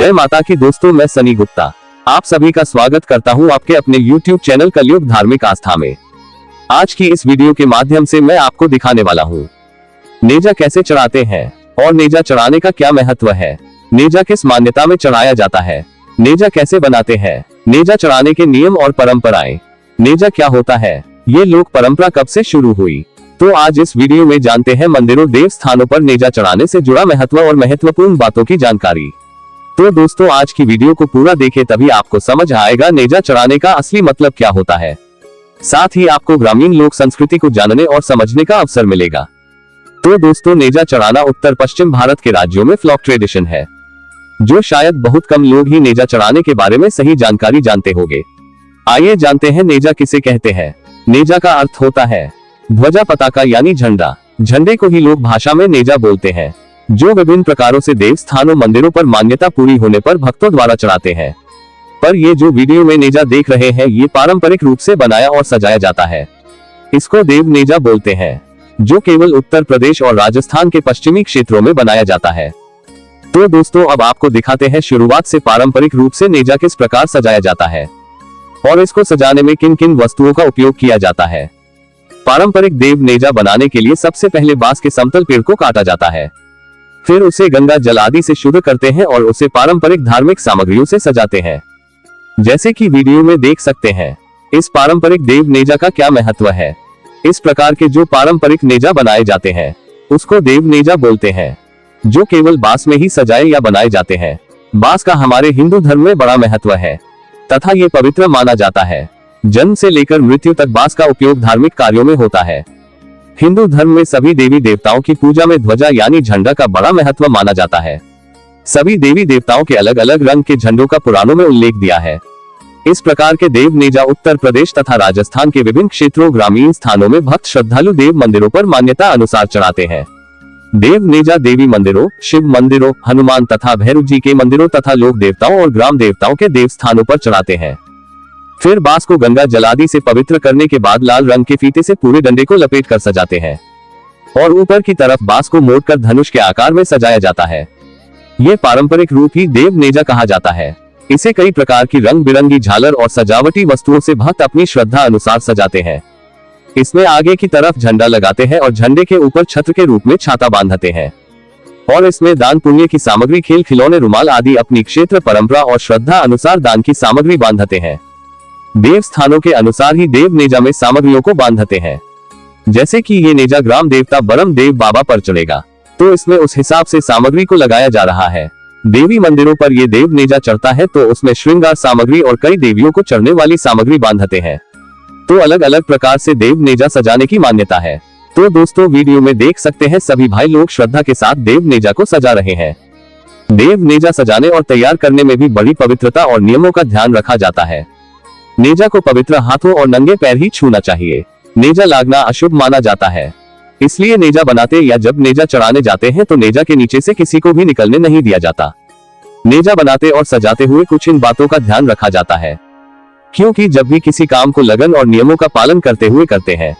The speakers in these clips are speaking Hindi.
जय माता की दोस्तों, मैं सनी गुप्ता आप सभी का स्वागत करता हूं आपके अपने YouTube चैनल कलयुग धार्मिक आस्था में। आज की इस वीडियो के माध्यम से मैं आपको दिखाने वाला हूं नेजा कैसे चढ़ाते हैं और नेजा चढ़ाने का क्या महत्व है, नेजा किस मान्यता में चढ़ाया जाता है, नेजा कैसे बनाते हैं, नेजा चढ़ाने के नियम और परंपराएं, नेजा क्या होता है, ये लोक परंपरा कब से शुरू हुई। तो आज इस वीडियो में जानते हैं मंदिरों देव स्थानों पर नेजा चढ़ाने से जुड़ा महत्व और महत्वपूर्ण बातों की जानकारी। तो दोस्तों आज की वीडियो को पूरा देखें, तभी आपको समझ आएगा नेजा चढ़ाने का असली मतलब क्या होता है। साथ ही आपको ग्रामीण लोक संस्कृति को जानने और समझने का अवसर मिलेगा। तो दोस्तों नेजा चढ़ाना उत्तर पश्चिम भारत के राज्यों में फ्लॉक ट्रेडिशन है, जो शायद बहुत कम लोग ही नेजा चढ़ाने के बारे में सही जानकारी जानते होंगे। आइए जानते हैं नेजा किसे कहते हैं। नेजा का अर्थ होता है ध्वजा पताका यानी झंडा। झंडे को ही लोक भाषा में नेजा बोलते हैं, जो विभिन्न प्रकारों से देव स्थानों मंदिरों पर मान्यता पूरी होने पर भक्तों द्वारा चढ़ाते हैं। पर ये जो वीडियो में नेजा देख रहे हैं ये पारंपरिक रूप से बनाया और सजाया जाता है। इसको देव नेजा बोलते हैं, जो केवल उत्तर प्रदेश और राजस्थान के पश्चिमी क्षेत्रों में बनाया जाता है। तो दोस्तों अब आपको दिखाते हैं शुरुआत से पारंपरिक रूप से नेजा किस प्रकार सजाया जाता है और इसको सजाने में किन किन वस्तुओं का उपयोग किया जाता है। पारंपरिक देव नेजा बनाने के लिए सबसे पहले बांस के समतल पेड़ को काटा जाता है, फिर उसे गंगा जल आदि से शुद्ध करते हैं और उसे पारंपरिक धार्मिक सामग्रियों से सजाते हैं, जैसे कि वीडियो में देख सकते हैं। इस पारंपरिक देव नेजा का क्या महत्व है। इस प्रकार के जो पारंपरिक नेजा बनाए जाते हैं उसको देव नेजा बोलते हैं, जो केवल बांस में ही सजाए या बनाए जाते हैं। बांस का हमारे हिंदू धर्म में बड़ा महत्व है तथा ये पवित्र माना जाता है। जन्म से लेकर मृत्यु तक बांस का उपयोग धार्मिक कार्यों में होता है। हिंदू धर्म में सभी देवी देवताओं की पूजा में ध्वजा यानी झंडा का बड़ा महत्व माना जाता है। सभी देवी देवताओं के अलग अलग रंग के झंडों का पुराणों में उल्लेख दिया है। इस प्रकार के देव नेजा उत्तर प्रदेश तथा राजस्थान के विभिन्न क्षेत्रों ग्रामीण स्थानों में भक्त श्रद्धालु देव मंदिरों पर मान्यता अनुसार चढ़ाते हैं। देव नेजा देवी मंदिरों, शिव मंदिरों, हनुमान तथा भैरव जी के मंदिरों तथा लोक देवताओं और ग्राम देवताओं के देव स्थानों पर चढ़ाते हैं। फिर बांस को गंगा जलादि से पवित्र करने के बाद लाल रंग के फीते से पूरे डंडे को लपेट कर सजाते हैं और ऊपर की तरफ बांस को मोड़कर धनुष के आकार में सजाया जाता है। ये पारंपरिक रूप ही देव नेजा कहा जाता है। इसे कई प्रकार की रंग बिरंगी झालर और सजावटी वस्तुओं से भक्त अपनी श्रद्धा अनुसार सजाते हैं। इसमें आगे की तरफ झंडा लगाते हैं और झंडे के ऊपर छत्र के रूप में छाता बांधते हैं और इसमें दान पुण्य की सामग्री, खेल खिलौने, रुमाल आदि अपनी क्षेत्र परंपरा और श्रद्धा अनुसार दान की सामग्री बांधते हैं। देव स्थानों के अनुसार ही देव नेजा में सामग्रियों को बांधते हैं। जैसे कि ये नेजा ग्राम देवता बरम देव बाबा पर चढ़ेगा तो इसमें उस हिसाब से सामग्री को लगाया जा रहा है। देवी मंदिरों पर ये देव नेजा चढ़ता है तो उसमें श्रृंगार सामग्री और कई देवियों को चढ़ने वाली सामग्री बांधते हैं। तो अलग अलग प्रकार से देव नेजा सजाने की मान्यता है। तो दोस्तों वीडियो में देख सकते हैं सभी भाई लोग श्रद्धा के साथ देव नेजा को सजा रहे हैं। देव नेजा सजाने और तैयार करने में भी बड़ी पवित्रता और नियमों का ध्यान रखा जाता है। नेजा को पवित्र हाथों और नंगे पैर ही छूना चाहिए। नेजा लागना अशुभ माना जाता है, इसलिए नेजा बनाते या जब नेजा चढ़ाने जाते हैं तो नेजा के नीचे से किसी को भी निकलने नहीं दिया जाता। नेजा बनाते और सजाते हुए कुछ इन बातों का ध्यान रखा जाता है, क्योंकि जब भी किसी काम को लगन और नियमों का पालन करते हुए करते हैं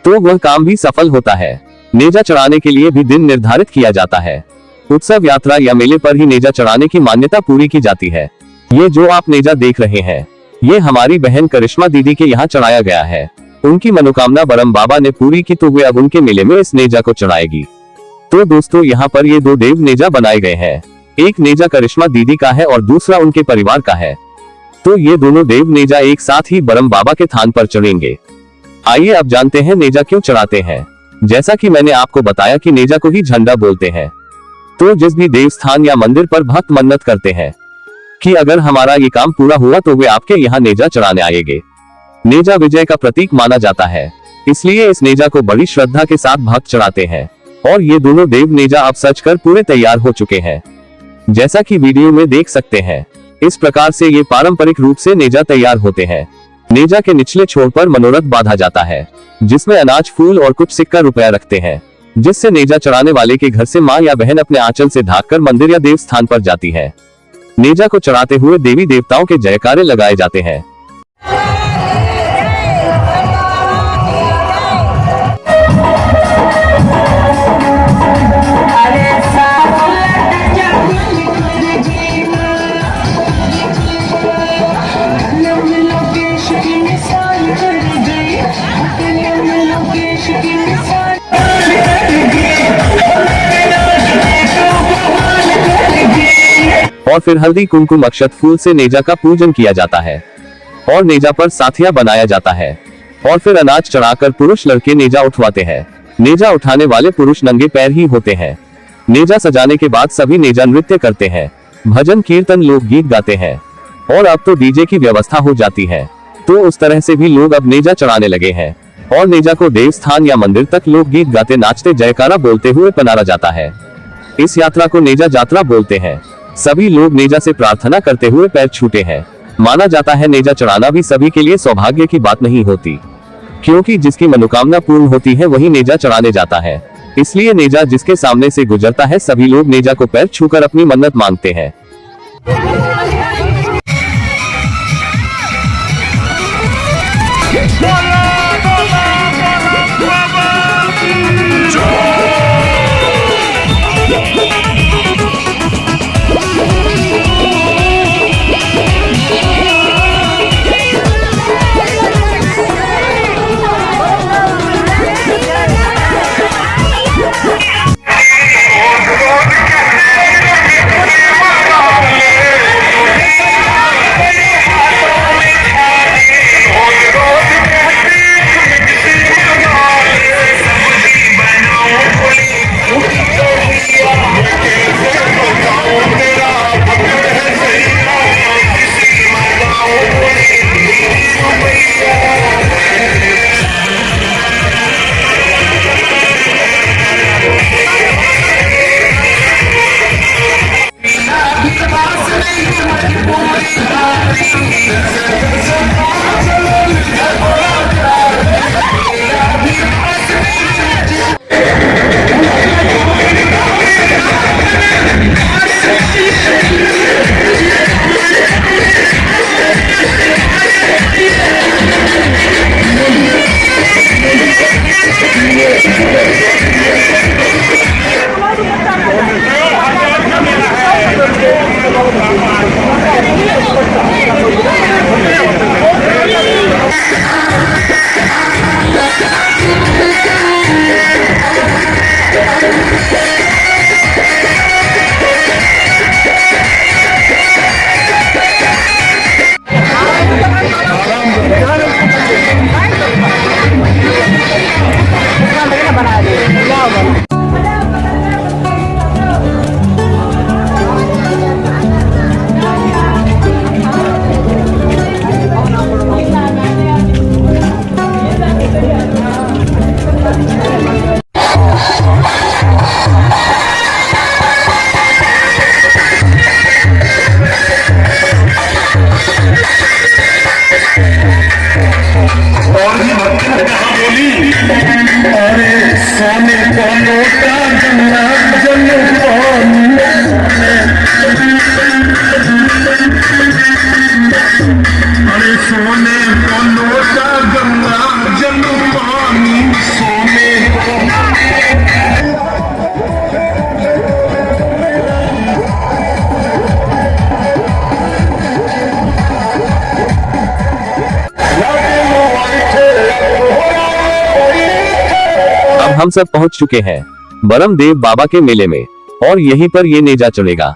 तो वह काम भी सफल होता है। नेजा चढ़ाने के लिए भी दिन निर्धारित किया जाता है। उत्सव, यात्रा या मेले पर ही नेजा चढ़ाने की मान्यता पूरी की जाती है। ये जो आप नेजा देख रहे हैं ये हमारी बहन करिश्मा दीदी के यहाँ चढ़ाया गया है। उनकी मनोकामना बरम बाबा ने पूरी की तो वे अब उनके मेले में इस नेजा को चढ़ाएगी। तो दोस्तों यहाँ पर ये दो देव नेजा बनाए गए हैं। एक नेजा करिश्मा दीदी का है और दूसरा उनके परिवार का है। तो ये दोनों देव नेजा एक साथ ही बरम बाबा के थान पर चढ़ेंगे। आइए अब जानते हैं नेजा क्यों चढ़ाते हैं। जैसा कि मैंने आपको बताया कि नेजा को ही झंडा बोलते हैं। तो जिस भी देव स्थान या मंदिर पर भक्त मन्नत करते हैं कि अगर हमारा ये काम पूरा हुआ तो वे आपके यहाँ नेजा चढ़ाने आएंगे। नेजा विजय का प्रतीक माना जाता है, इसलिए इस नेजा को बड़ी श्रद्धा के साथ भक्त चढ़ाते हैं। और ये दोनों देव नेजा अब सज कर पूरे तैयार हो चुके हैं, जैसा कि वीडियो में देख सकते हैं। इस प्रकार से ये पारंपरिक रूप से नेजा तैयार होते हैं। नेजा के निचले छोर पर मनोरथ बांधा जाता है, जिसमें अनाज, फूल और कुछ सिक्का रुपया रखते हैं, जिससे नेजा चढ़ाने वाले के घर से माँ या बहन अपने आंचल से ढाककर मंदिर या देव स्थान पर जाती है। नेजा को चढ़ाते हुए देवी देवताओं के जयकारे लगाए जाते हैं। और फिर हल्दी कुमकुम अक्षत फूल से नेजा का पूजन किया जाता है और नेजा पर साथिया बनाया जाता है और फिर अनाज चढ़ाकर पुरुष लड़के नेजा उठवाते हैं। नेजा उठाने वाले पुरुष नंगे पैर ही होते हैं। नेजा सजाने के बाद सभी नेजा नृत्य करते हैं, भजन कीर्तन लोकगीत गाते हैं और अब तो डीजे की व्यवस्था हो जाती है। तो उस तरह से भी लोग अब नेजा चढ़ाने लगे हैं और नेजा को देवस्थान या मंदिर तक लोकगीत गाते नाचते जयकारा बोलते हुए पनारा जाता है। इस यात्रा को नेजा यात्रा बोलते हैं। सभी लोग नेजा से प्रार्थना करते हुए पैर छूते हैं। माना जाता है नेजा चढ़ाना भी सभी के लिए सौभाग्य की बात नहीं होती, क्योंकि जिसकी मनोकामना पूर्ण होती है वही नेजा चढ़ाने जाता है। इसलिए नेजा जिसके सामने से गुजरता है सभी लोग नेजा को पैर छूकर अपनी मन्नत मांगते हैं। हम सब पहुंच चुके हैं बरमदेव बाबा के मेले में और यहीं पर ये नेजा चढ़ेगा।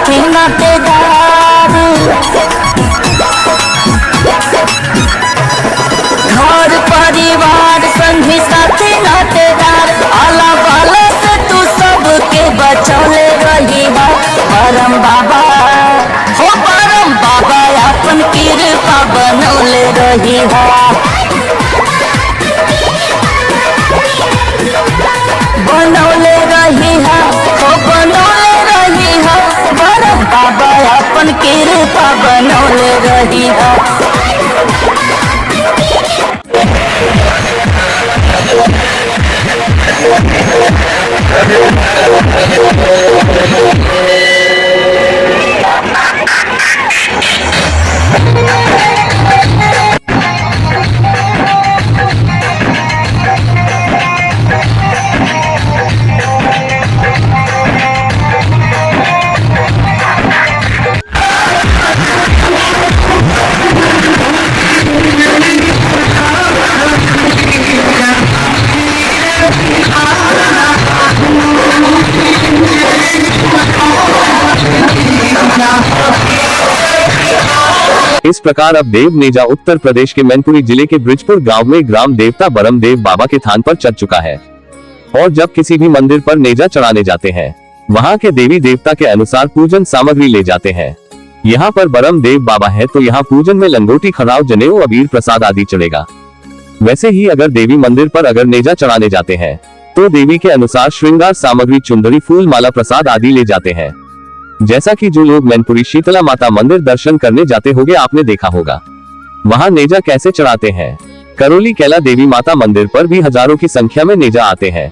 साथी नातेदार, घर परिवार संगी साथी नातेदार, आला बाला से तू सबके बचौले रही है। परम बाबा हो परम बाबा अपन कृपा बनौले रही है, बनौले रही है, हो बनौले रही है। परम बाबा अपन कृपा बनौले रही है। इस प्रकार अब देव नेजा उत्तर प्रदेश के मैनपुरी जिले के ब्रिजपुर गांव में ग्राम देवता बरमदेव बाबा के थान पर चढ़ चुका है। और जब किसी भी मंदिर पर नेजा चढ़ाने जाते हैं, वहां के देवी देवता के अनुसार पूजन सामग्री ले जाते हैं। यहाँ पर बरमदेव बाबा है तो यहाँ पूजन में लंगोटी, खड़ाव, जनेऊ, अबीर, प्रसाद आदि चढ़ेगा। वैसे ही अगर देवी मंदिर पर अगर नेजा चढ़ाने जाते हैं तो देवी के अनुसार श्रृंगार सामग्री, चुंदरी, फूल माला, प्रसाद आदि ले जाते हैं। जैसा कि जो लोग मैनपुरी शीतला माता मंदिर दर्शन करने जाते होंगे आपने देखा होगा वहां नेजा कैसे चढ़ाते हैं। करौली कैला देवी माता मंदिर पर भी हजारों की संख्या में नेजा आते हैं।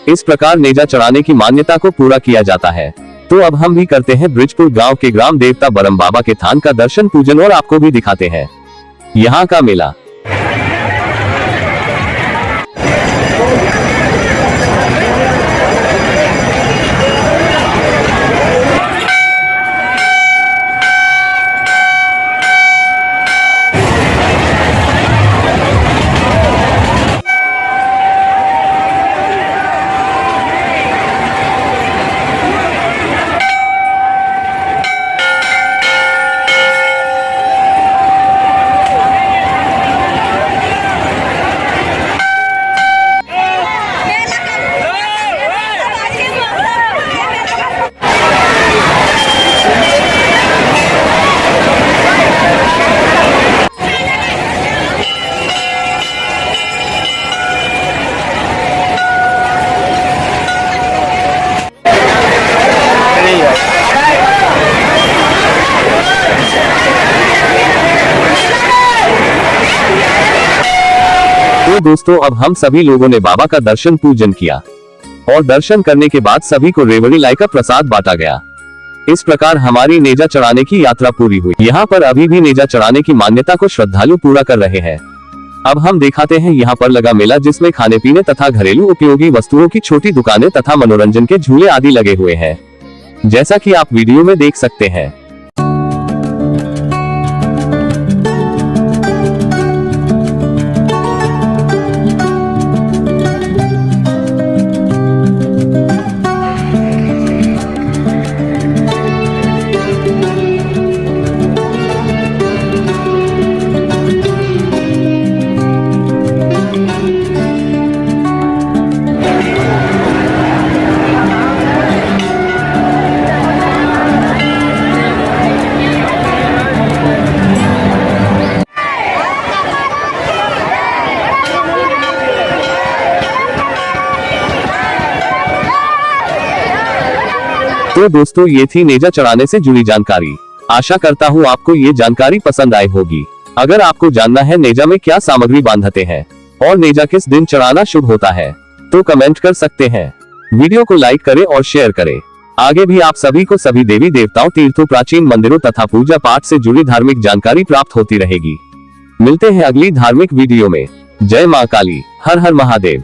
इस प्रकार नेजा चढ़ाने की मान्यता को पूरा किया जाता है। तो अब हम भी करते हैं ब्रिजपुर गांव के ग्राम देवता बरम बाबा के थान का दर्शन पूजन और आपको भी दिखाते हैं यहाँ का मेला। तो दोस्तों अब हम सभी लोगों ने बाबा का दर्शन पूजन किया और दर्शन करने के बाद सभी को रेवड़ी लाई का प्रसाद बांटा गया। इस प्रकार हमारी नेजा चढ़ाने की यात्रा पूरी हुई। यहाँ पर अभी भी नेजा चढ़ाने की मान्यता को श्रद्धालु पूरा कर रहे हैं। अब हम दिखाते हैं यहाँ पर लगा मेला जिसमें खाने पीने तथा घरेलू उपयोगी वस्तुओं की छोटी दुकानें तथा मनोरंजन के झूले आदि लगे हुए हैं, जैसा कि आप वीडियो में देख सकते हैं। तो दोस्तों ये थी नेजा चढ़ाने से जुड़ी जानकारी। आशा करता हूँ आपको ये जानकारी पसंद आई होगी। अगर आपको जानना है नेजा में क्या सामग्री बांधते हैं और नेजा किस दिन चढ़ाना शुभ होता है तो कमेंट कर सकते हैं। वीडियो को लाइक करें और शेयर करें। आगे भी आप सभी को सभी देवी देवताओं, तीर्थों, प्राचीन मंदिरों तथा पूजा पाठ से जुड़ी धार्मिक जानकारी प्राप्त होती रहेगी। मिलते हैं अगली धार्मिक वीडियो में। जय मां काली, हर हर महादेव।